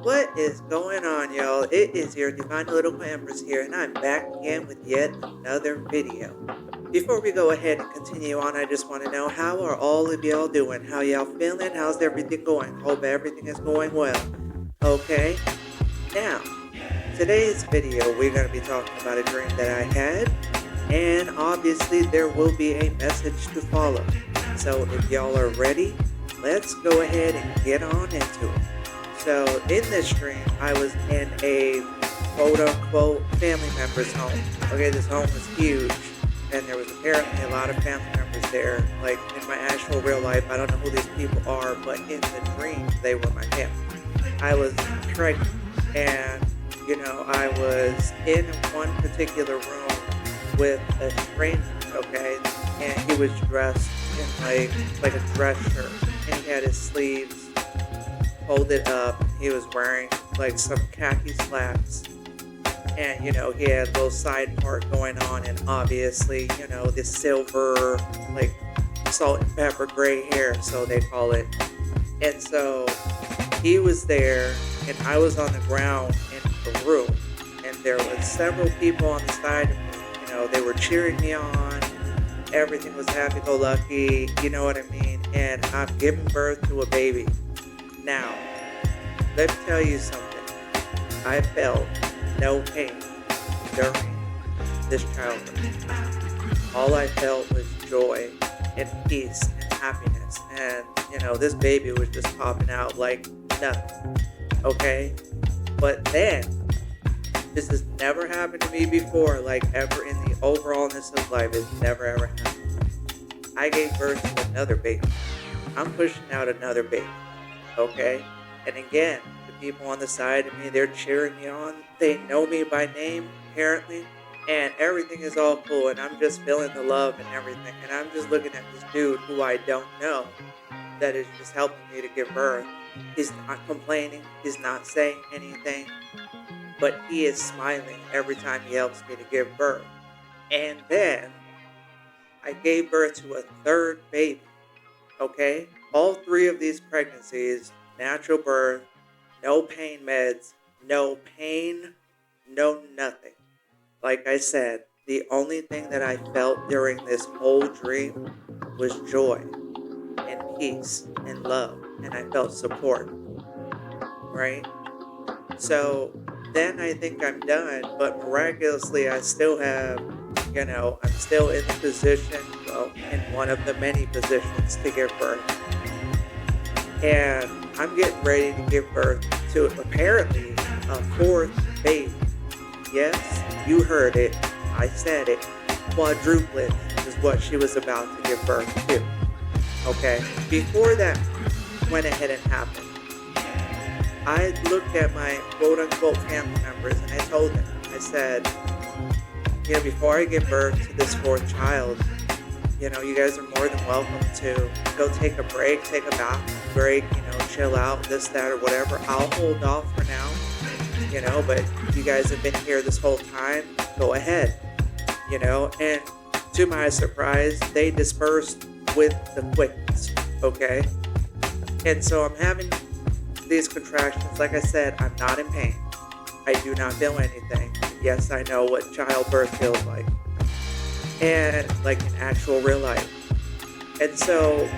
What is going on, y'all? It is your Divine Little Empress here, and I'm back again with yet another video. Before we go ahead and continue on, I just want to know, how are all of y'all doing? How y'all feeling? How's everything going? Hope everything is going well. Okay, now, today's video, we're going to be talking about a dream that I had, and obviously there will be a message to follow. So if y'all are ready, let's go ahead and get on into it. So in this dream, I was in a quote-unquote family member's home. Okay, this home was huge, and there was apparently a lot of family members there. Like, in my actual real life, I don't know who these people are, but in the dream, they were my family. I was pregnant, and, I was in one particular room with a stranger, okay? And he was dressed in like a dress shirt, and he had his sleeves folded up. He was wearing like some khaki slacks, and he had a little side part going on, and obviously this silver, like, salt and pepper gray hair, so they call it. And so he was there, and I was on the ground in the room, and there was several people on the side of me. They were cheering me on. Everything was happy-go-lucky, you know what I mean? And I'm giving birth to a baby. Now, let me tell you something. I felt no pain during this childbirth. All I felt was joy and peace and happiness. And, this baby was just popping out like nothing. Okay? But then, this has never happened to me before, like ever in the overallness of life. It's never ever happened. I gave birth to another baby. I'm pushing out another baby. Okay? And again, the people on the side of me, they're cheering me on. They know me by name, apparently. And everything is all cool. And I'm just feeling the love and everything. And I'm just looking at this dude who I don't know that is just helping me to give birth. He's not complaining. He's not saying anything. But he is smiling every time he helps me to give birth. And then I gave birth to a third baby. Okay? All three of these pregnancies, natural birth, no pain meds, no pain, no nothing. Like I said, the only thing that I felt during this whole dream was joy and peace and love. And I felt support. Right? So then I think I'm done, but miraculously I still have, I'm still in the position, well, in one of the many positions to give birth. And I'm getting ready to give birth to apparently a fourth baby. Yes, you heard it. I said it. Quadruplet is what she was about to give birth to. Okay? Before that went ahead and happened, I looked at my quote-unquote family members, and I told them, I said, before I give birth to this fourth child, you guys are more than welcome to go take a break, take a bath break, chill out, this, that, or whatever. I'll hold off for now, but you guys have been here this whole time, go ahead, and to my surprise, they dispersed with the quickness, okay? And so I'm having these contractions. Like I said, I'm not in pain. I do not feel anything. Yes, I know what childbirth feels like, and like in actual real life. And so,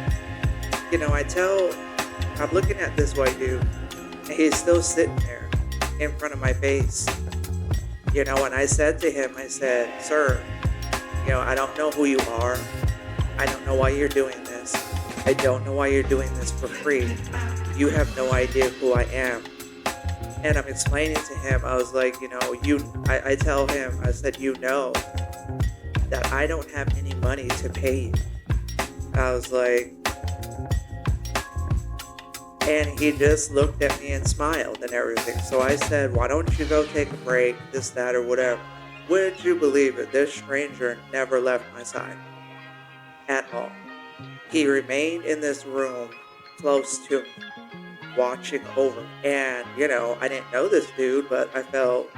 I'm looking at this white dude, and he's still sitting there in front of my face. And I said to him, I said, "Sir, I don't know who you are. I don't know why you're doing this. I don't know why you're doing this for free. You have no idea who I am." And I'm explaining to him, I was like, I tell him, I said, that I don't have any money to pay you. I was like, and he just looked at me and smiled and everything. So I said, why don't you go take a break, this, that, or whatever. Would you believe it? This stranger never left my side at all. He remained in this room close to me, watching over. And, I didn't know this dude, but I felt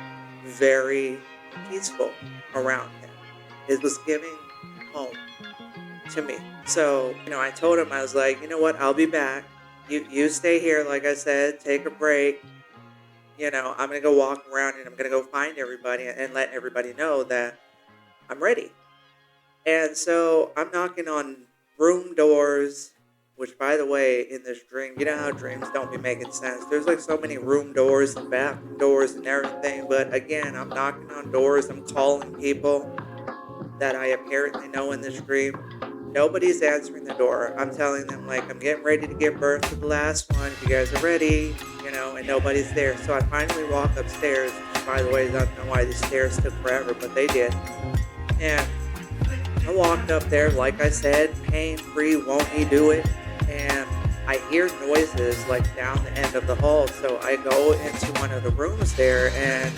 very peaceful around him. It was giving home to me. So, I told him, I was like, you know what, I'll be back. You stay here, like I said, take a break, I'm going to go walk around and I'm going to go find everybody and let everybody know that I'm ready. And so I'm knocking on room doors, which, by the way, in this dream, you know how dreams don't be making sense. There's like so many room doors and bathroom doors and everything. But again, I'm knocking on doors. I'm calling people that I apparently know in this dream. Nobody's answering the door. I'm telling them, like, I'm getting ready to give birth to the last one. If you guys are ready, and nobody's there. So I finally walk upstairs. By the way, I don't know why these stairs took forever, but they did. And I walked up there, like I said, pain-free, won't me do it? And I hear noises like down the end of the hall. So I go into one of the rooms there, and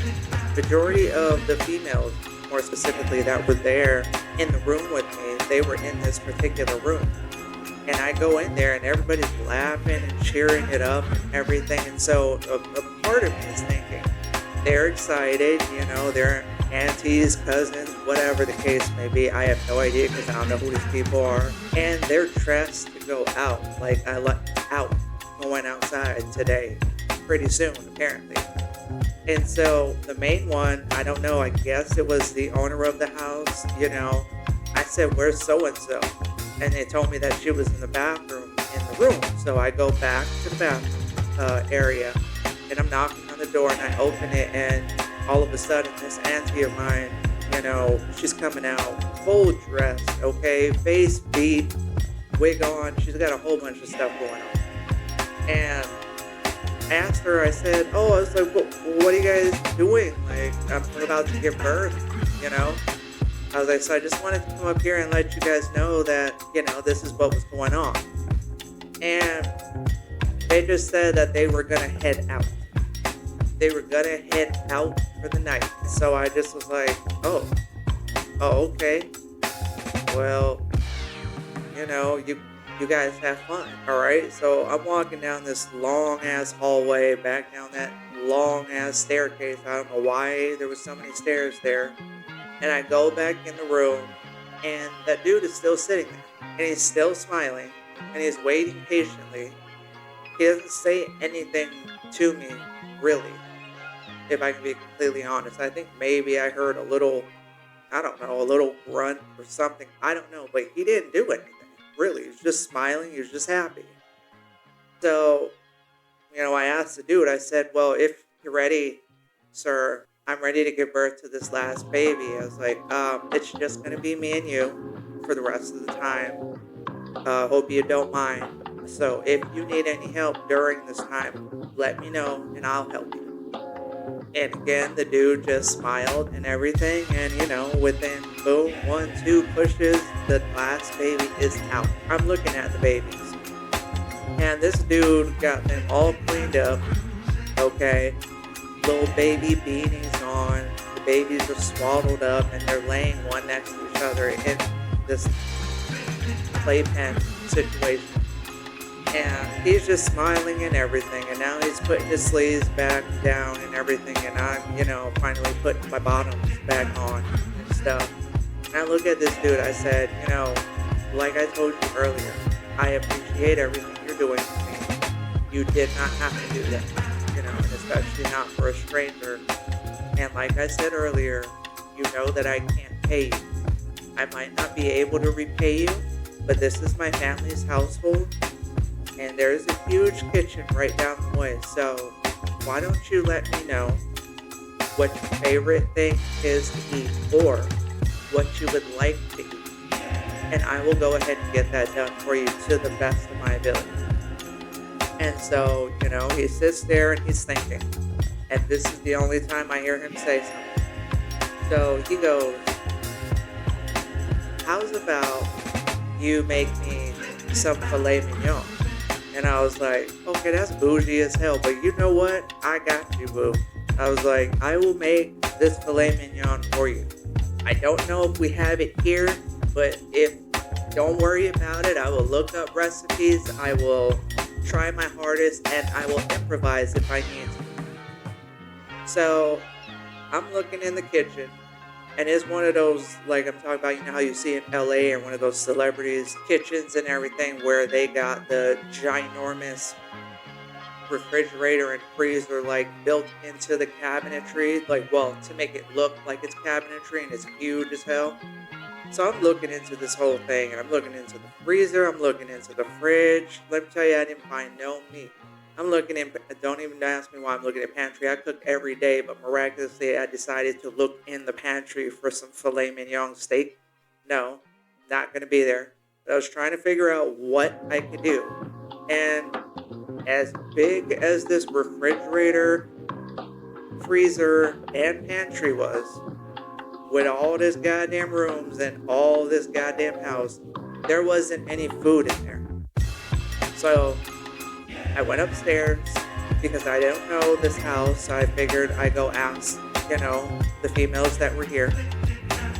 majority of the females, more specifically, that were there in the room with me, they were in this particular room. And I go in there and everybody's laughing and cheering it up and everything. And so a part of me is thinking, they're excited, they're aunties, cousins, whatever the case may be. I have no idea because I don't know who these people are. And they're dressed to go out. Like, going outside today, pretty soon, apparently. And so the main one, I don't know, I guess it was the owner of the house, I said, where's so-and-so? And they told me that she was in the bathroom in the room. So I go back to the bathroom area, and I'm knocking on the door, and I open it, and all of a sudden this auntie of mine, she's coming out full dressed, okay, face beat, wig on. She's got a whole bunch of stuff going on. And I asked her, I said, I was like, what are you guys doing? Like, I'm about to give birth, I was like, so I just wanted to come up here and let you guys know that, this is what was going on. And they just said that they were going to head out. They were going to head out for the night. So I just was like, oh, okay. Well, you guys have fun, all right? So I'm walking down this long-ass hallway, back down that long-ass staircase. I don't know why there was so many stairs there. And I go back in the room, and that dude is still sitting there. And he's still smiling, and he's waiting patiently. He doesn't say anything to me, really, if I can be completely honest. I think maybe I heard a little grunt or something. I don't know, but he didn't do anything. Really, he was just smiling. He was just happy. So, I asked the dude, I said, well, if you're ready, sir, I'm ready to give birth to this last baby. I was like, it's just going to be me and you for the rest of the time. Hope you don't mind. So if you need any help during this time, let me know and I'll help you. And again, the dude just smiled and everything. And, within, boom, 1, 2 pushes, the last baby is out. I'm looking at the babies. And this dude got them all cleaned up. Okay. Little baby beanies on. The babies are swaddled up and they're laying one next to each other in this playpen situation. And he's just smiling and everything. And now he's putting his sleeves back down and everything. And I'm, finally putting my bottoms back on and stuff. And I look at this dude. I said, like I told you earlier, I appreciate everything you're doing for me. You did not have to do that. And especially not for a stranger. And like I said earlier, you know that I can't pay you. I might not be able to repay you, but this is my family's household, and there's a huge kitchen right down the way. So why don't you let me know what your favorite thing is to eat, or what you would like to eat, and I will go ahead and get that done for you to the best of my ability. And so, he sits there and he's thinking. And this is the only time I hear him say something. So he goes, how's about you make me some filet mignon? And I was like, okay, that's bougie as hell. But you know what? I got you, boo. I was like, I will make this filet mignon for you. I don't know if we have it here, but don't worry about it. I will look up recipes. I will try my hardest, and I will improvise if I need to. So I'm looking in the kitchen, and it's one of those, like I'm talking about, how you see in LA, or one of those celebrities' kitchens and everything, where they got the ginormous refrigerator and freezer like built into the cabinetry, like, well, to make it look like it's cabinetry, and it's huge as hell. So I'm looking into this whole thing, and I'm looking into the freezer, I'm looking into the fridge. Let me tell you, I didn't find no meat. I'm looking in, don't even ask me why I'm looking at pantry. I cook every day, but miraculously I decided to look in the pantry for some filet mignon steak. No, not going to be there. But I was trying to figure out what I could do. And as big as this refrigerator, freezer, and pantry was, with all this goddamn rooms and all this goddamn house, there wasn't any food in there. So I went upstairs because I don't know this house. So I figured I'd go ask, the females that were here,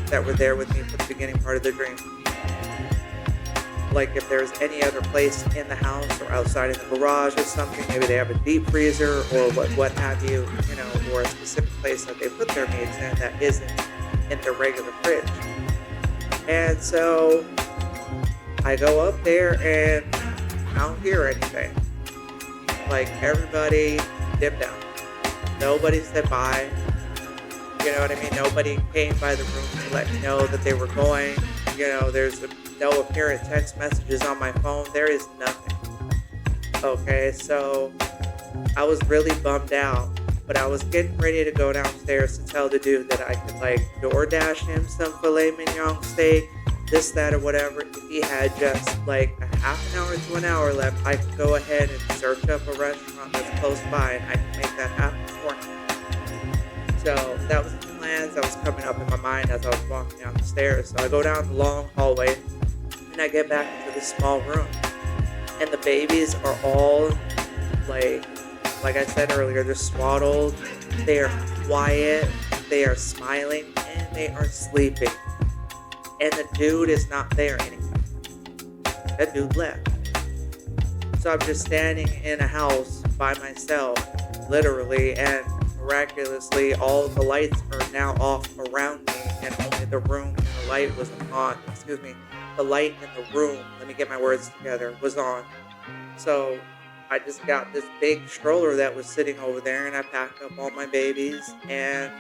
that were there with me for the beginning part of the dream, like if there's any other place in the house or outside in the garage or something. Maybe they have a deep freezer or what have you, or a specific place that they put their meats in that isn't in the regular fridge. And so I go up there and I don't hear anything. Like, everybody dipped out. Nobody said bye. You know what I mean? Nobody came by the room to let me know that they were going. There's no apparent text messages on my phone. There is nothing. Okay, so I was really bummed out. But I was getting ready to go downstairs to tell the dude that I could, DoorDash him some filet mignon steak, this, that, or whatever. If he had just, a half an hour to an hour left, I could go ahead and search up a restaurant that's close by, and I could make that happen for him. So that was the plans that was coming up in my mind as I was walking down the stairs. So I go down the long hallway, and I get back into this small room. And the babies are all, like I said earlier, they're swaddled, they are quiet, they are smiling, and they are sleeping. And the dude is not there anymore. That dude left. So I'm just standing in a house by myself, literally, and miraculously all the lights are now off around me, and only the room and the light was on. The light in the room, let me get my words together, was on. So I just got this big stroller that was sitting over there, and I packed up all my babies, and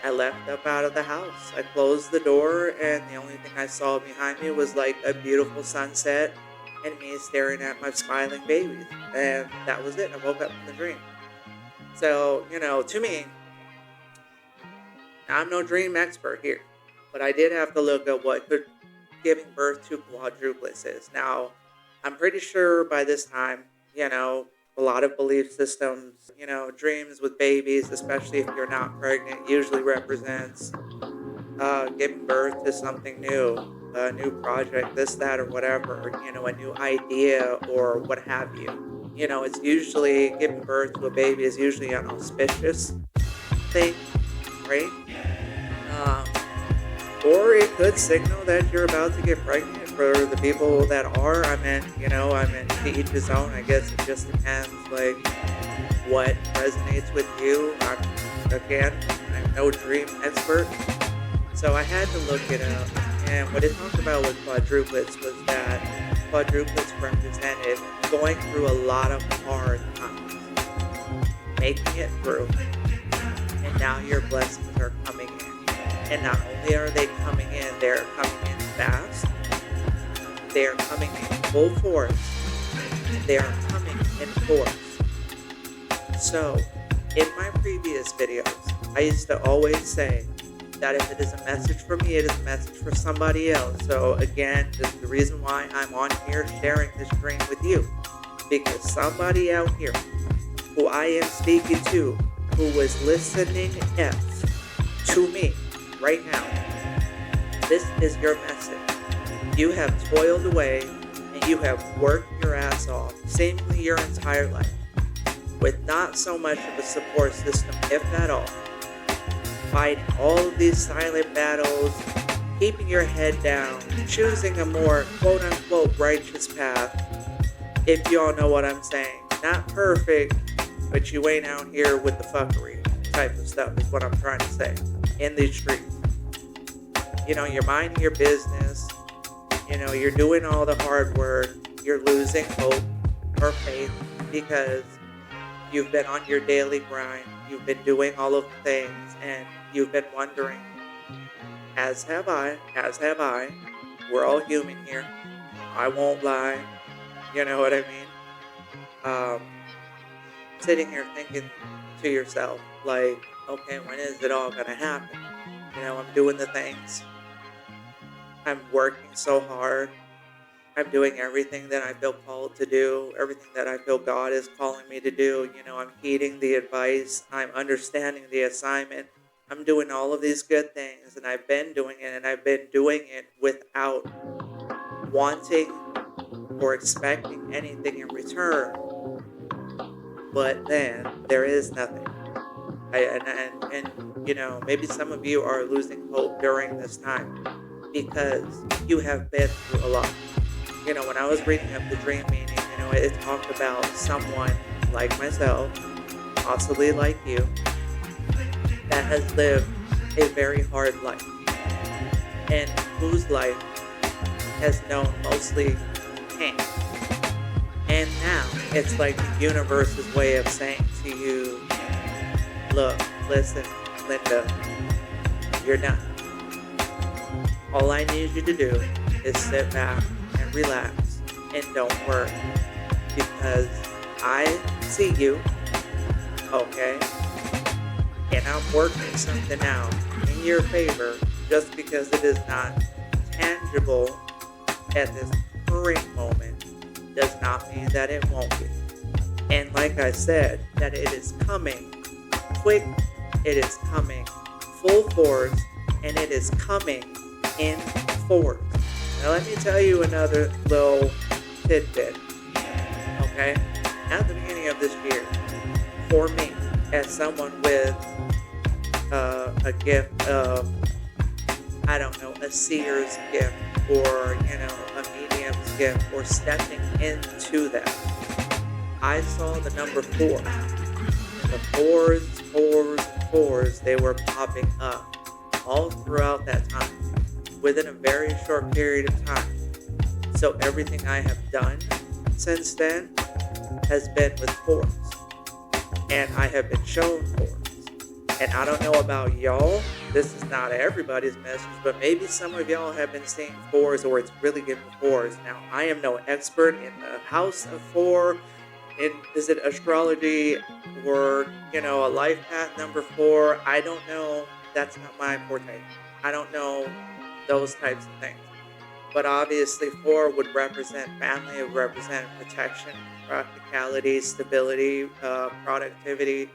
I left up out of the house. I closed the door, and the only thing I saw behind me was a beautiful sunset and me staring at my smiling babies. And that was it. I woke up from the dream. So, to me, I'm no dream expert here, but I did have to look at what giving birth to quadruplets is. Now, I'm pretty sure by this time, a lot of belief systems, dreams with babies, especially if you're not pregnant, usually represents giving birth to something new, a new project, this, that, or whatever, a new idea or what have you. It's usually, giving birth to a baby is usually an auspicious thing, right? Or it could signal that you're about to get pregnant. For the people that are, I mean, to each his own. I guess it just depends, what resonates with you. I'm no dream expert, so I had to look it up. And what it talked about with quadruplets was that quadruplets represented going through a lot of hard times, making it through, and now your blessings are coming in. And not only are they coming in, they're coming in fast. They are coming in full force. They are coming in force. So, in my previous videos, I used to always say that if it is a message for me, it is a message for somebody else. So again, this is the reason why I'm on here sharing this dream with you. Because somebody out here who I am speaking to, who was listening to me right now, this is your message. You have toiled away and you have worked your ass off, seemingly your entire life, with not so much of a support system, if at all. Fighting all of these silent battles, keeping your head down, choosing a more quote-unquote righteous path, if y'all know what I'm saying. Not perfect, but you ain't out here with the fuckery type of stuff is what I'm trying to say in these streets. You're minding your business, you're doing all the hard work, you're losing hope or faith, because you've been on your daily grind, you've been doing all of the things, and you've been wondering, as have I. We're all human here. I won't lie. You know what I mean? Um, Sitting here thinking to yourself, like, okay, when is it all gonna happen? I'm doing the things. I'm working so hard. I'm doing everything that I feel called to do, everything that I feel God is calling me to do. I'm heeding the advice. I'm understanding the assignment. I'm doing all of these good things, and I've been doing it, and I've been doing it without wanting or expecting anything in return. But then there is nothing. Maybe some of you are losing hope during this time because you have been through a lot. When I was reading up the dream meaning, it talked about someone like myself, possibly like you, that has lived a very hard life and whose life has known mostly pain. And now it's like the universe's way of saying to you, look, listen, Linda, you're done. All I need you to do is sit back and relax and don't worry, because I see you, okay? And I'm working something out in your favor. Just because it is not tangible at this current moment does not mean that it won't be. And like I said, that it is coming quick, it is coming full force, and it is coming in force. Now let me tell you another little tidbit, okay? At the beginning of this year, for me, as someone with a gift of, I don't know, a seer's gift, or, a medium's gift, or stepping into that, I saw the number 4. And the fours, they were popping up all throughout that time, within a very short period of time. So everything I have done since then has been with 4s. And I have been shown 4s. And I don't know about y'all, this is not everybody's message, but maybe some of y'all have been seeing 4s, or it's really giving 4s. Now, I am no expert in the house of 4, is it astrology, or, a life path number 4? I don't know. That's not my forte. I don't know those types of things. But obviously 4 would represent family, it would represent protection, practicality, stability, productivity,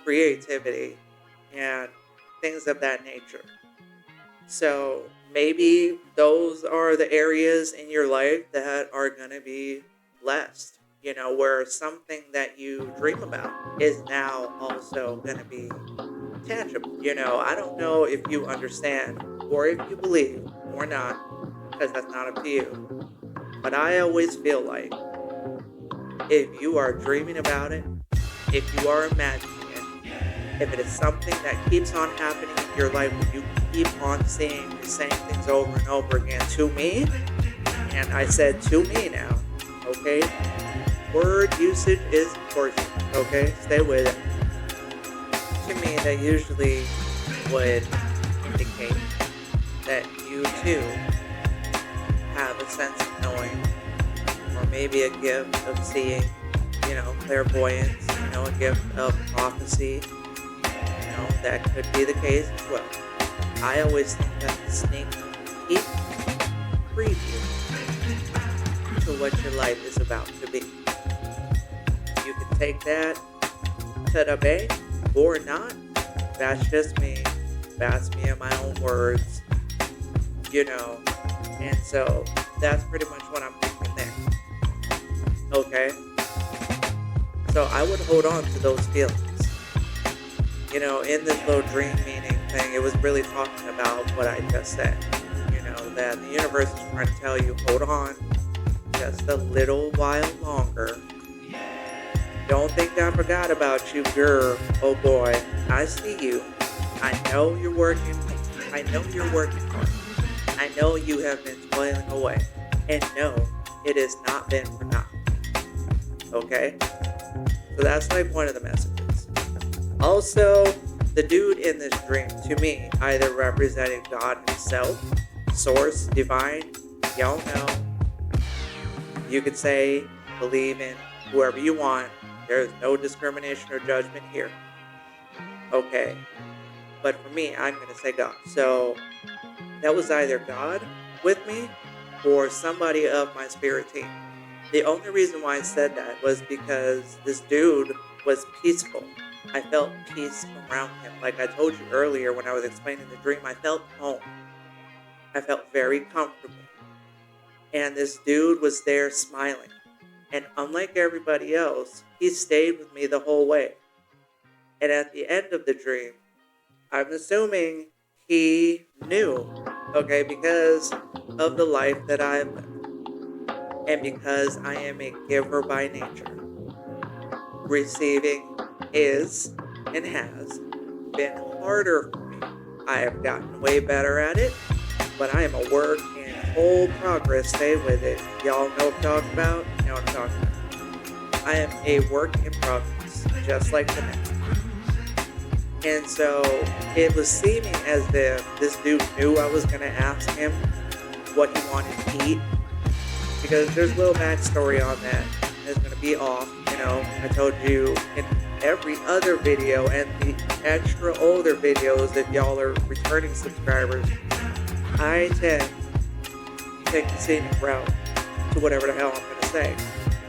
creativity, and things of that nature. So maybe those are the areas in your life that are going to be blessed, where something that you dream about is now also going to be tangible. I don't know if you understand or if you believe or not, because that's not up to you. But I always feel like if you are dreaming about it, if you are imagining it, if it is something that keeps on happening in your life, where you keep on seeing the same things over and over again, to me, and I said to me now, okay, word usage is important, okay, stay with it. To me, that usually would indicate that you too have a sense of knowing, or maybe a gift of seeing, clairvoyance, a gift of prophecy, that could be the case as well. I always think that the sneak peek preview to what your life is about to be. You can take that to the bank or not. That's just me. That's me in my own words, and so that's pretty much what I'm thinking there. Okay? So I would hold on to those feelings. In this little dream meaning thing, it was really talking about what I just said. That the universe is trying to tell you, hold on just a little while longer. Don't think I forgot about you, girl. Oh boy, I see you. I know you're working. I know you're working hard. I know you have been toiling away. And no, it has not been for nothing. Okay? So that's like one of the messages. Also, the dude in this dream, to me, either represented God himself, source, divine, y'all know. You could say, believe in whoever you want. There's no discrimination or judgment here. Okay. But for me, I'm going to say God. So that was either God with me or somebody of my spirit team. The only reason why I said that was because this dude was peaceful. I felt peace around him. Like I told you earlier when I was explaining the dream, I felt home. I felt very comfortable. And this dude was there smiling. And unlike everybody else, he stayed with me the whole way. And at the end of the dream, I'm assuming he knew, okay, because of the life that I've lived. And because I am a giver by nature. Receiving is and has been harder for me. I have gotten way better at it, but I am a work in whole progress. Stay with it. Y'all know what I'm talking about? You know what I'm talking about. I am a work in progress, just like the next. And so it was seeming as if this dude knew I was going to ask him what he wanted to eat. Because there's a little backstory on that. It's going to be off, you know. I told you in every other video and the extra older videos, if y'all are returning subscribers, I tend to take the scenic route to whatever the hell I'm going to say.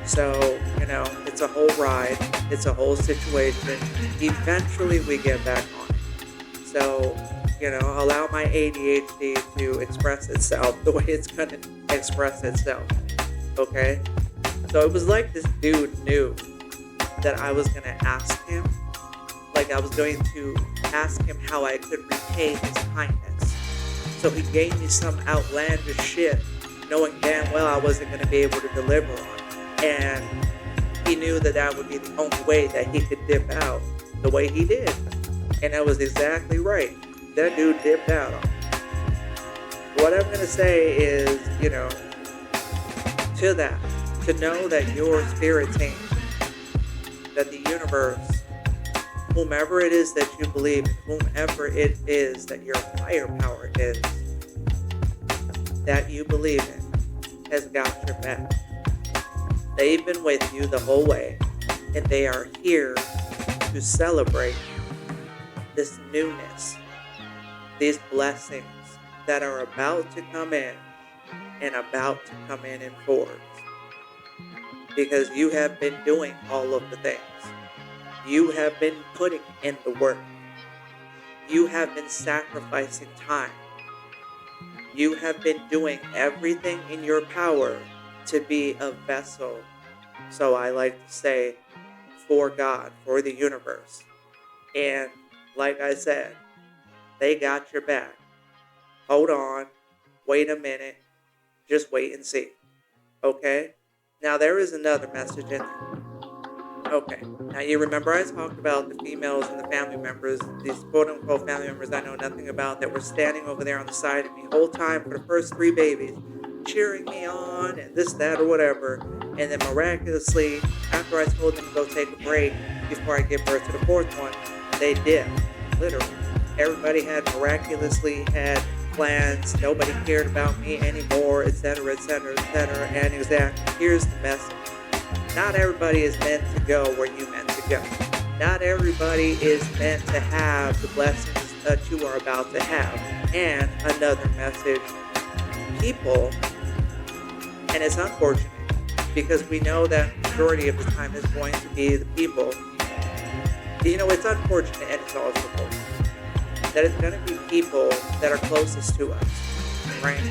So, you know, it's a whole ride. It's a whole situation. Eventually we get back on it. So, you know, allow my ADHD to express itself the way it's going to express itself. Okay? So it was like this dude knew that I was going to ask him. Like I was going to ask him how I could repay his kindness. So he gave me some outlandish shit, knowing damn well I wasn't going to be able to deliver on it. And he knew that that would be the only way that he could dip out the way he did. And that was exactly right. That dude dipped out on me. What I'm going to say is, you know, to that, to know that your spirit team, that the universe, whomever it is that you believe in, whomever it is that your higher power is, that you believe in, has got your back. They've been with you the whole way, and they are here to celebrate this newness, these blessings that are about to come in and about to come in force. Because you have been doing all of the things. You have been putting in the work. You have been sacrificing time. You have been doing everything in your power to be a vessel, so I like to say, for God, for the universe. And like I said, they got your back. Hold on. Wait a minute. Just wait and see. Okay? Now there is another message in there. Okay. Now you remember I talked about the females and the family members, these quote-unquote family members I know nothing about, that were standing over there on the side of me the whole time for the first 3 babies, cheering me on and this, that, or whatever. And then miraculously, after I told them to go take a break before I give birth to the 4th one, they did. Literally. Everybody had miraculously had plans. Nobody cared about me anymore, etc., etc., etc. And exactly, here's the message. Not everybody is meant to go where you meant to go. Not everybody is meant to have the blessings that you are about to have. And another message, people, and it's unfortunate because we know that the majority of the time is going to be the people. You know, it's unfortunate and it's also fortunate that it's going to be people that are closest to us, right?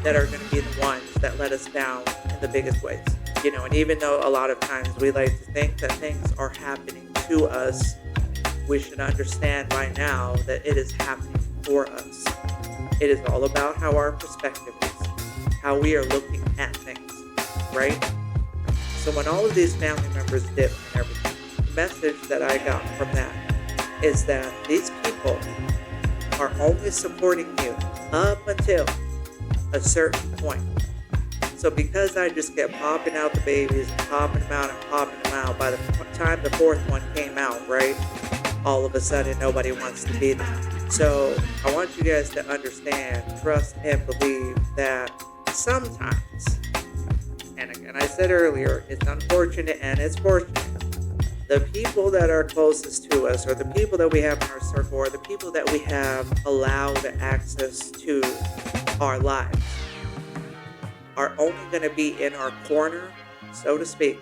That are going to be the ones that let us down in the biggest ways. You know, and even though a lot of times we like to think that things are happening to us, we should understand by now that it is happening for us. It is all about how our perspective is, how we are looking at things, right? So when all of these family members dip and everything, the message that I got from that is that these people are only supporting you up until a certain point. So because I just kept popping out the babies and popping them out and popping them out, by the time the fourth one came out, right, all of a sudden nobody wants to be there. So I want you guys to understand, trust, and believe that sometimes, and again I said earlier, it's unfortunate and it's fortunate, the people that are closest to us, or the people that we have in our circle, or the people that we have allowed access to our lives, are only going to be in our corner, so to speak,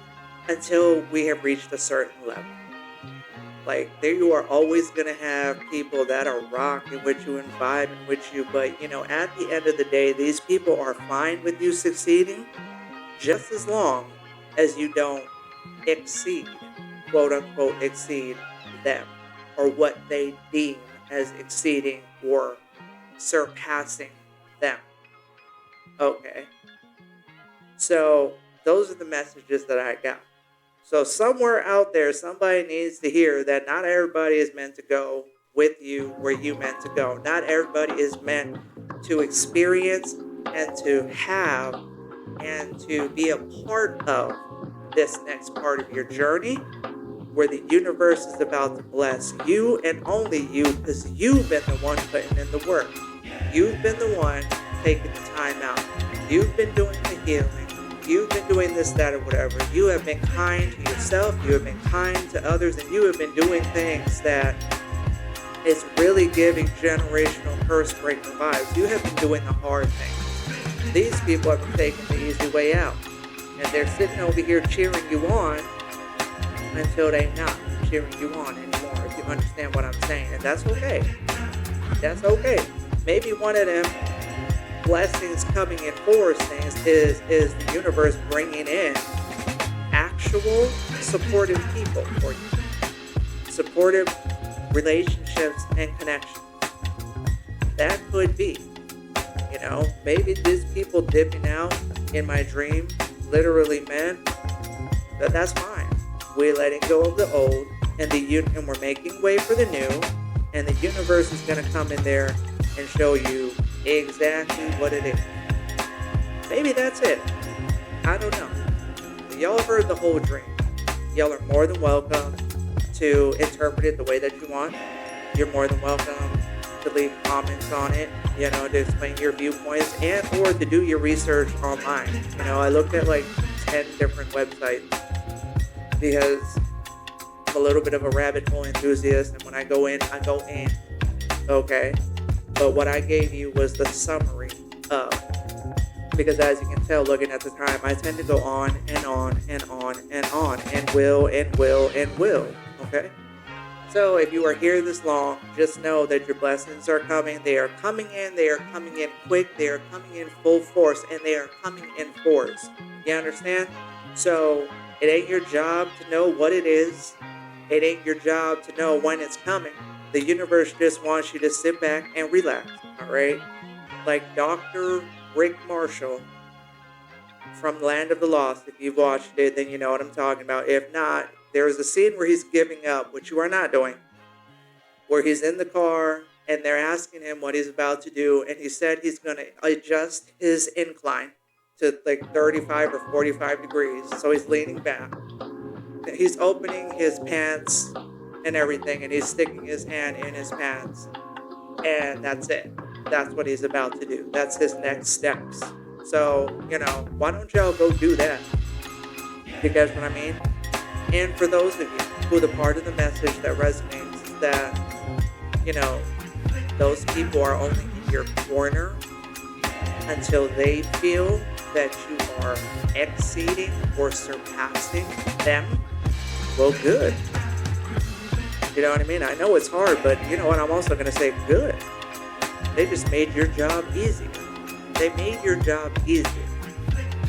until we have reached a certain level. Like, there you are always going to have people that are rocking with you and vibing with you, but, you know, at the end of the day, these people are fine with you succeeding just as long as you don't exceed, quote unquote, exceed them, or what they deem as exceeding or surpassing them. Okay. So those are the messages that I got. So somewhere out there, somebody needs to hear that not everybody is meant to go with you where you meant to go. Not everybody is meant to experience and to have and to be a part of this next part of your journey, where the universe is about to bless you and only you, because you've been the one putting in the work. You've been the one taking the time out. You've been doing the healing. You've been doing this, that, or whatever. You have been kind to yourself. You have been kind to others. And you have been doing things that is really giving generational curse breaker vibes. You have been doing the hard things. These people have been taking the easy way out. And they're sitting over here cheering you on until they're not cheering you on anymore, if you understand what I'm saying. And that's okay. That's okay. Maybe one of them blessings coming in for things is the universe bringing in actual supportive people for you. Supportive relationships and connections. That could be. You know, maybe these people dipping out in my dream literally meant that that's fine. We're letting go of the old, and we're making way for the new, and the universe is going to come in there and show you exactly what it is. Maybe that's it. I don't know. Y'all heard the whole dream. Y'all are more than welcome to interpret it the way that you want. You're more than welcome to leave comments on it, you know, to explain your viewpoints and or to do your research online. You know, I looked at like 10 different websites because I'm a little bit of a rabbit hole enthusiast, and when I go in, I go in. Okay? But what I gave you was the summary of, because as you can tell looking at the time, I tend to go on and on and on and on and will and will and will. Okay? So if you are here this long, just know that your blessings are coming. They are coming in. They are coming in quick. They are coming in full force, and they are coming in force. You understand? So it ain't your job to know what it is. It ain't your job to know when it's coming. The universe just wants you to sit back and relax, all right? Like Dr. Rick Marshall from Land of the Lost. If you've watched it, then you know what I'm talking about. If not, there's a scene where he's giving up, which you are not doing, where he's in the car and they're asking him what he's about to do, and he said he's going to adjust his incline to like 35 or 45 degrees, so he's leaning back. He's opening his pants and everything, and he's sticking his hand in his pants, and that's it. That's what he's about to do. That's his next steps. So, you know, why don't y'all go do that? You guys know what I mean? And for those of you who the part of the message that resonates is that, you know, those people are only in your corner until they feel that you are exceeding or surpassing them, well, good. You know what I mean? I know it's hard, but you know what? I'm also going to say good. They just made your job easier. They made your job easier.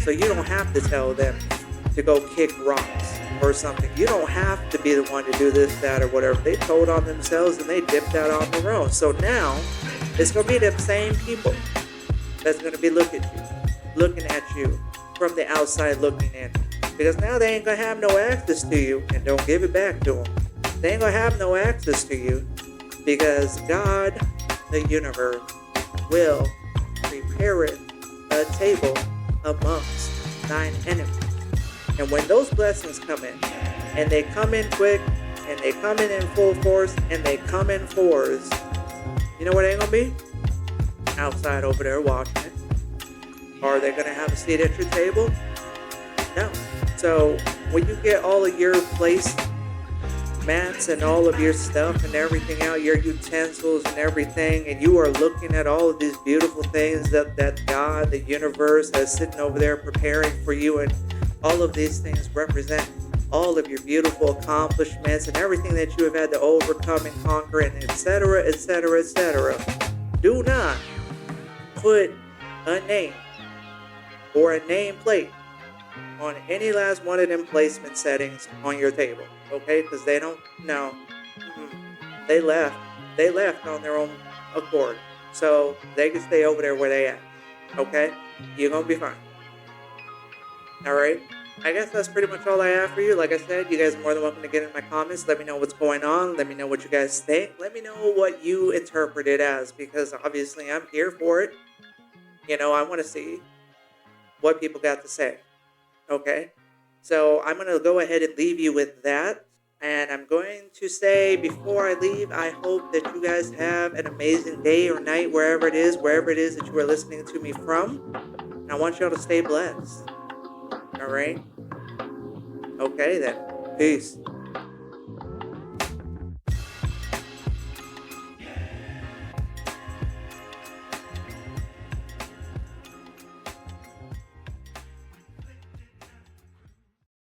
So you don't have to tell them to go kick rocks or something. You don't have to be the one to do this, that, or whatever. They told on themselves and they dipped out on their own. So now it's going to be them same people that's going to be looking at you from the outside looking in. Because now they ain't going to have no access to you, and don't give it back to them. They ain't going to have no access to you because God, the universe, will prepare a table amongst thine enemies. And when those blessings come in, and they come in quick, and they come in full force, and they come in fours, you know what they ain't gonna be? Outside over there watching it. Are they gonna have a seat at your table? No. So when you get all of your place mats and all of your stuff and everything out, your utensils and everything, and you are looking at all of these beautiful things that God, the universe, is sitting over there preparing for you, and all of these things represent all of your beautiful accomplishments and everything that you have had to overcome and conquer, and etc., etc., etc. Do not put a name or a nameplate on any last one of them placement settings on your table, okay? Because they don't know. They left on their own accord, so they can stay over there where they at, okay? You're gonna be fine. All right. I guess that's pretty much all I have for you. Like I said, you guys are more than welcome to get in my comments. Let me know what's going on. Let me know what you guys think. Let me know what you interpret it as, because obviously I'm here for it. You know, I want to see what people got to say. Okay? So I'm going to go ahead and leave you with that. And I'm going to say before I leave, I hope that you guys have an amazing day or night, wherever it is that you are listening to me from. And I want y'all to stay blessed. All right? Okay then. Peace.